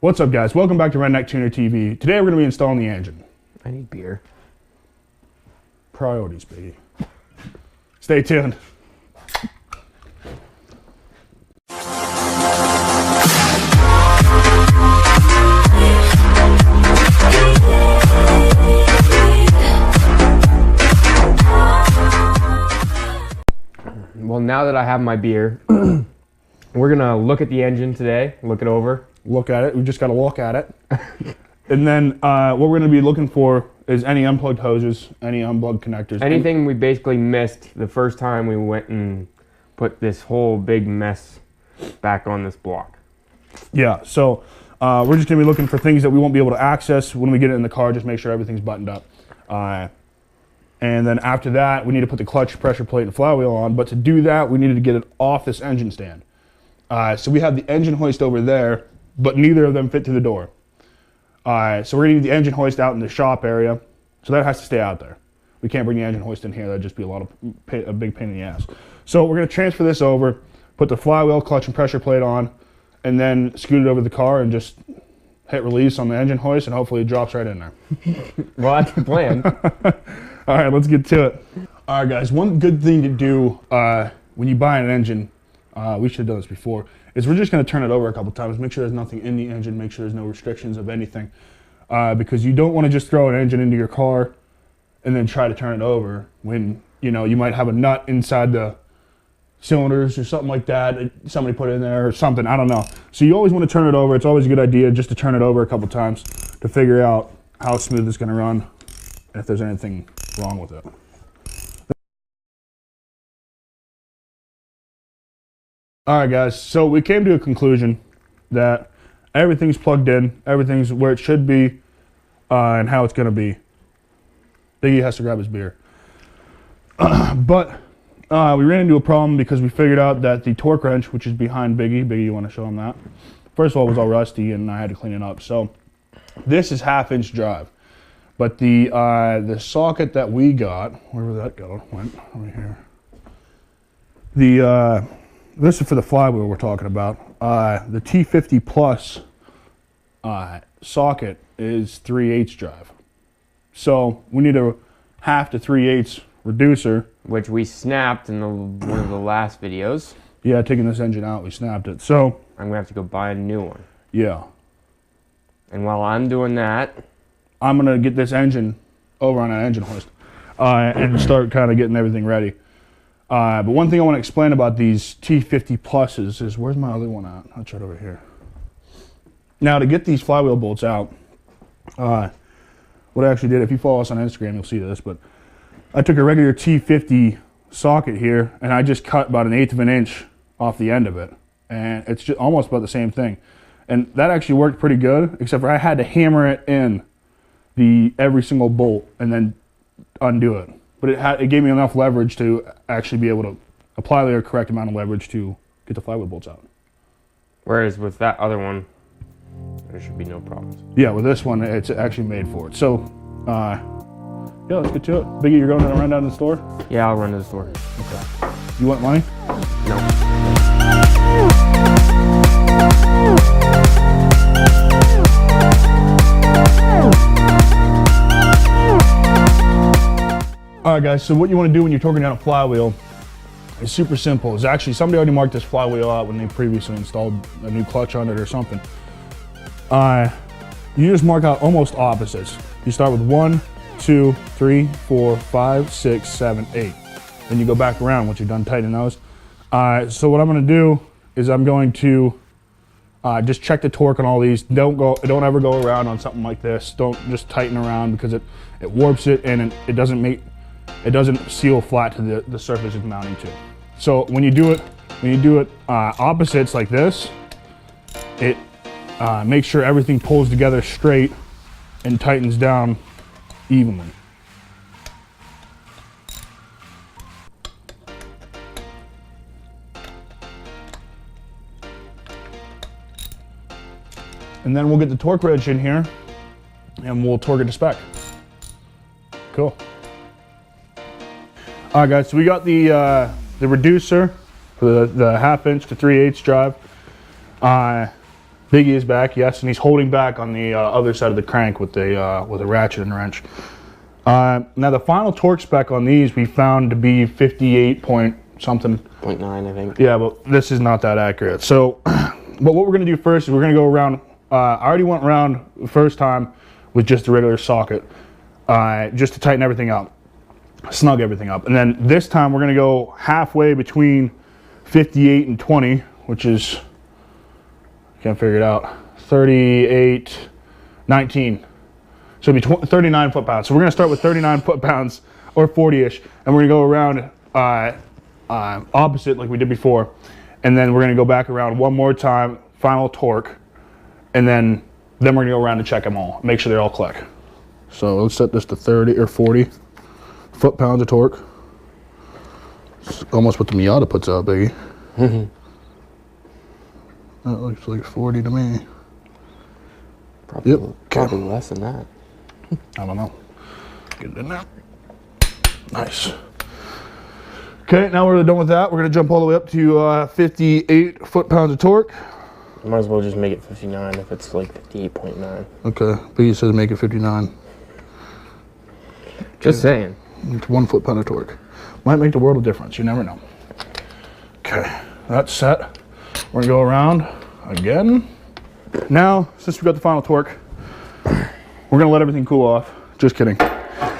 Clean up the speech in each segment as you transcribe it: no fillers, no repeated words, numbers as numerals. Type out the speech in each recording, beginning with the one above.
What's up, guys? Welcome back to RedneckTunerTV. Today we're going to be installing the engine. I need beer. Priorities, Biggy. Stay tuned. Well, now that I have my beer, we're going to look at the engine today, look it over. Look at it. We just got to look at it. And then what we're going to be looking for is any unplugged hoses, any unplugged connectors. Anything we basically missed the first time we went and put this whole big mess back on this block. Yeah, so we're just going to be looking for things that we won't be able to access when we get it in the car. Just make sure everything's buttoned up. And then after that, we need to put the clutch, pressure plate, and flywheel on. But to do that, we needed to get it off this engine stand. So we have the engine hoist over there, but neither of them fit through the door. So we're going to need the engine hoist out in the shop area. So that has to stay out there. We can't bring the engine hoist in here. That'd just be a big pain in the ass. So we're going to transfer this over, put the flywheel, clutch, and pressure plate on, and then scoot it over the car and just hit release on the engine hoist, and hopefully it drops right in there. Well, that's the plan. All right, let's get to it. All right, guys, one good thing to do when you buy an engine, we should have done this before, is we're just going to turn it over a couple times, make sure there's nothing in the engine, make sure there's no restrictions of anything, because you don't want to just throw an engine into your car and then try to turn it over when, you know, you might have a nut inside the cylinders or something like that, somebody put it in there or something, I don't know. So you always want to turn it over. It's always a good idea just to turn it over a couple times to figure out how smooth it's going to run and if there's anything wrong with it. All right, guys, so we came to a conclusion that everything's plugged in, everything's where it should be, and how it's going to be. Biggy has to grab his beer. But we ran into a problem because we figured out that the torque wrench, which is behind Biggy, you want to show him that? First of all, it was all rusty, and I had to clean it up. So this is 1/2-inch drive. But the socket that we got, where did that go? Went over here. This is for the flywheel we're talking about. The T50 Plus socket is 3/8 drive. So we need a 1/2 to 3/8 reducer. Which we snapped in one of the last videos. Yeah, taking this engine out, we snapped it. So I'm going to have to go buy a new one. yeah. And while I'm doing that, I'm going to get this engine over on an engine hoist and start kind of getting everything ready. But one thing I want to explain about these T50 Pluses is, where's my other one at? That's right over here. Now, to get these flywheel bolts out, what I actually did, if you follow us on Instagram, you'll see this, but I took a regular T50 socket here, and I just cut about 1/8 of an inch off the end of it. And it's just almost about the same thing. And that actually worked pretty good, except for I had to hammer it in every single bolt and then undo it. But it gave me enough leverage to actually be able to apply the correct amount of leverage to get the flywheel bolts out. whereas with that other one, there should be no problems. Yeah, with this one, it's actually made for it. So, yeah, let's get to it. Biggie, you're going to run down to the store? Yeah, I'll run to the store. Okay. You want money? No. Alright guys, so what you want to do when you're torquing down a flywheel is super simple. It's actually, somebody already marked this flywheel out when they previously installed a new clutch on it or something. You just mark out almost opposites. You start with 1, 2, 3, 4, 5, 6, 7, 8. Then you go back around once you're done tightening those. So what I'm going to do is I'm going to just check the torque on all these. Don't ever go around on something like this. Don't just tighten around because it warps it and it doesn't seal flat to the surface it's mounting to. So when you do it opposites like this, it makes sure everything pulls together straight and tightens down evenly. And then we'll get the torque wrench in here and we'll torque it to spec. Cool. All right guys, so we got the reducer for the 1/2 inch to 3/8 drive. Biggy is back, yes, and he's holding back on the other side of the crank with a ratchet and wrench. Now the final torque spec on these we found to be 58 point something. 0.9, I think. Yeah, but this is not that accurate. So, but what we're gonna do first is we're gonna go around. I already went around the first time with just a regular socket, just to tighten everything up, snug everything up. And then this time we're gonna go halfway between 58 and 20, which is, can't figure it out, 38, 19. So it'll be 39 foot-pounds. So we're gonna start with 39 foot-pounds, or 40-ish, and we're gonna go around opposite like we did before. And then we're gonna go back around one more time, final torque, and then we're gonna go around and check them all, make sure they all click. So let's set this to 30 or 40 foot-pounds of torque. It's almost what the Miata puts out, Biggy. That looks like 40 to me. Probably less than that. I don't know. Get it in there. Nice. Okay, now we're done with that. We're gonna jump all the way up to 58 foot-pounds of torque. Might as well just make it 59 if it's like 58.9. Okay, Biggy says make it 59. Just saying. It's 1 foot-pound of torque. Might make the world of difference, you never know. Okay, that's set. We're gonna go around again. Now, since we got the final torque, we're gonna let everything cool off. Just kidding.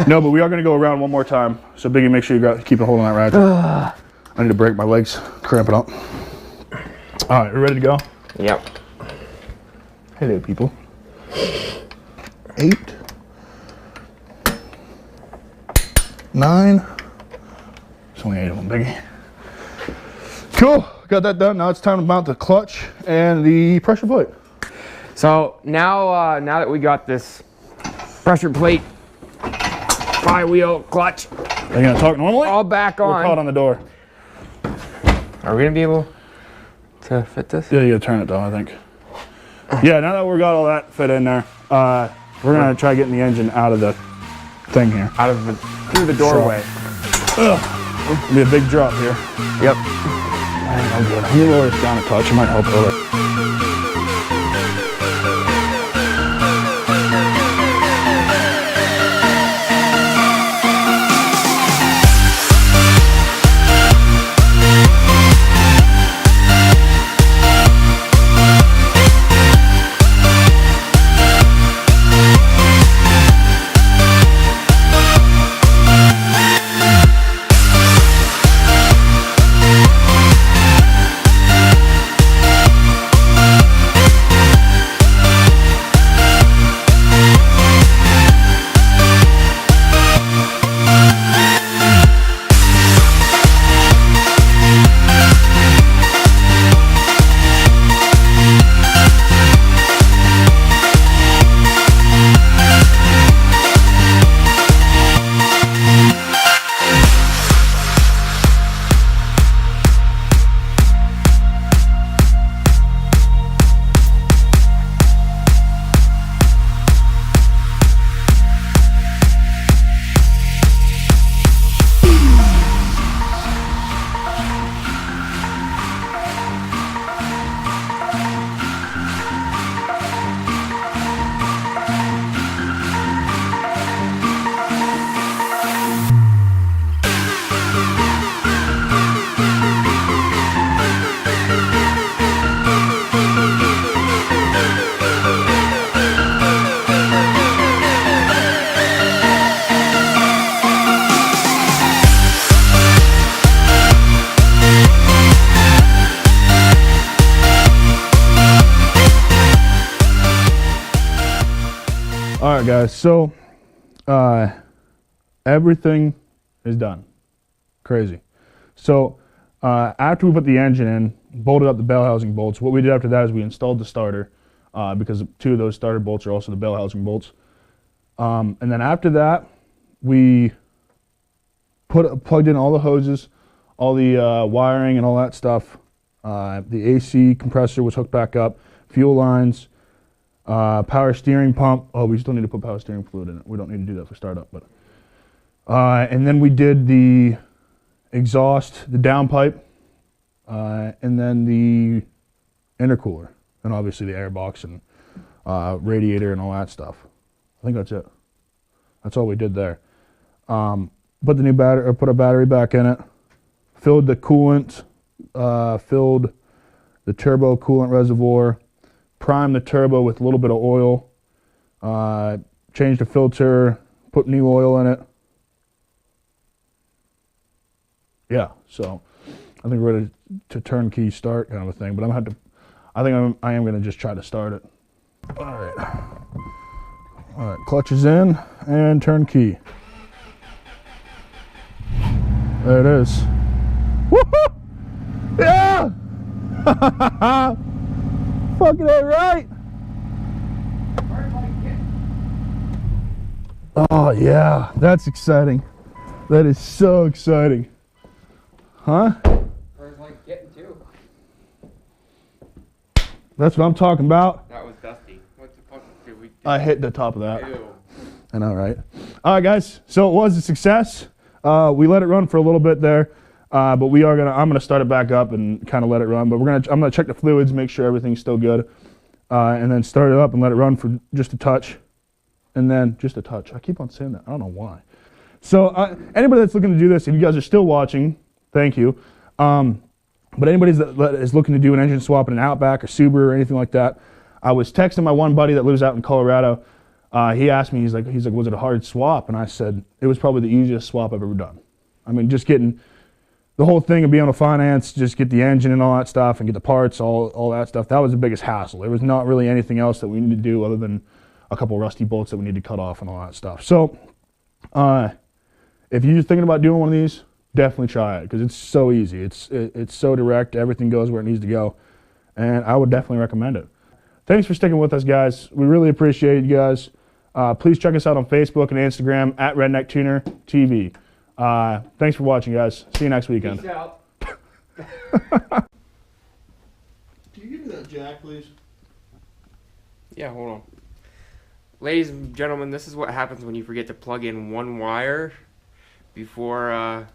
No, but we are gonna go around one more time. So Biggy, make sure you keep a hold on that ratchet. I need to break my legs, cramping up. All right, we ready to go? Yep. Hello, people. 8, 9. There's only 8 of them, Biggy. Cool, got that done. Now it's time to mount the clutch and the pressure plate. So now, now that we got this pressure plate, flywheel, clutch, Are you gonna talk normally? all back We're caught on, on the door. are we gonna be able to fit this? Yeah, you gotta turn it though, I think. Yeah, now that we got all that fit in there, we're gonna try getting the engine out of the thing here. Out of the, through the doorway. It'll be a big drop here. Yep. I'm good. Let me lower this down a touch. It might help a little. All right, guys, so everything is done. Crazy. So after we put the engine in, bolted up the bell housing bolts, what we did after that is we installed the starter because 2 of those starter bolts are also the bell housing bolts. And then after that, we plugged in all the hoses, all the wiring and all that stuff. The AC compressor was hooked back up, fuel lines, power steering pump. Oh, we still need to put power steering fluid in it. We don't need to do that for startup. But and then we did the exhaust, the downpipe, and then the intercooler. and obviously the airbox and radiator and all that stuff. I think that's it. That's all we did there. Put the new battery, or put a battery back in it. Filled the coolant. Filled the turbo coolant reservoir. Primed the turbo with a little bit of oil. Changed the filter. Put new oil in it. Yeah, so I think we're ready to turnkey start kind of a thing. But I am going to just try to start it. All right, clutch is in and turnkey. There it is. Woohoo! Yeah! Fucking A right! Oh yeah, that's exciting. That is so exciting. Huh? Where's like getting to? That's what I'm talking about. That was dusty. What the fuck did we do? I hit the top of that. Ew. I know, right? All right, guys. So it was a success. We let it run for a little bit there, but I'm gonna start it back up and kind of let it run. But I'm gonna check the fluids, make sure everything's still good, and then start it up and let it run for just a touch, and then just a touch. I keep on saying that. I don't know why. So anybody that's looking to do this, if you guys are still watching, thank you. But anybody that is looking to do an engine swap in an Outback or Subaru or anything like that, I was texting my one buddy that lives out in Colorado. He asked me, he's like, was it a hard swap? And I said, it was probably the easiest swap I've ever done. I mean, just getting the whole thing of being able to finance, just get the engine and all that stuff and get the parts, all that stuff. That was the biggest hassle. There was not really anything else that we needed to do other than a couple rusty bolts that we need to cut off and all that stuff. So if you're thinking about doing one of these, definitely try it because it's so easy. It's so direct. Everything goes where it needs to go. And I would definitely recommend it. Thanks for sticking with us, guys. We really appreciate you guys. Please check us out on Facebook and Instagram at RedneckTunerTV. Thanks for watching, guys. See you next weekend. Peace out. Can you give me that jack, please? Yeah, hold on. Ladies and gentlemen, this is what happens when you forget to plug in one wire before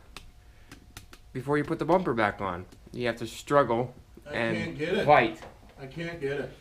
you put the bumper back on. You have to struggle and fight. I can't get it.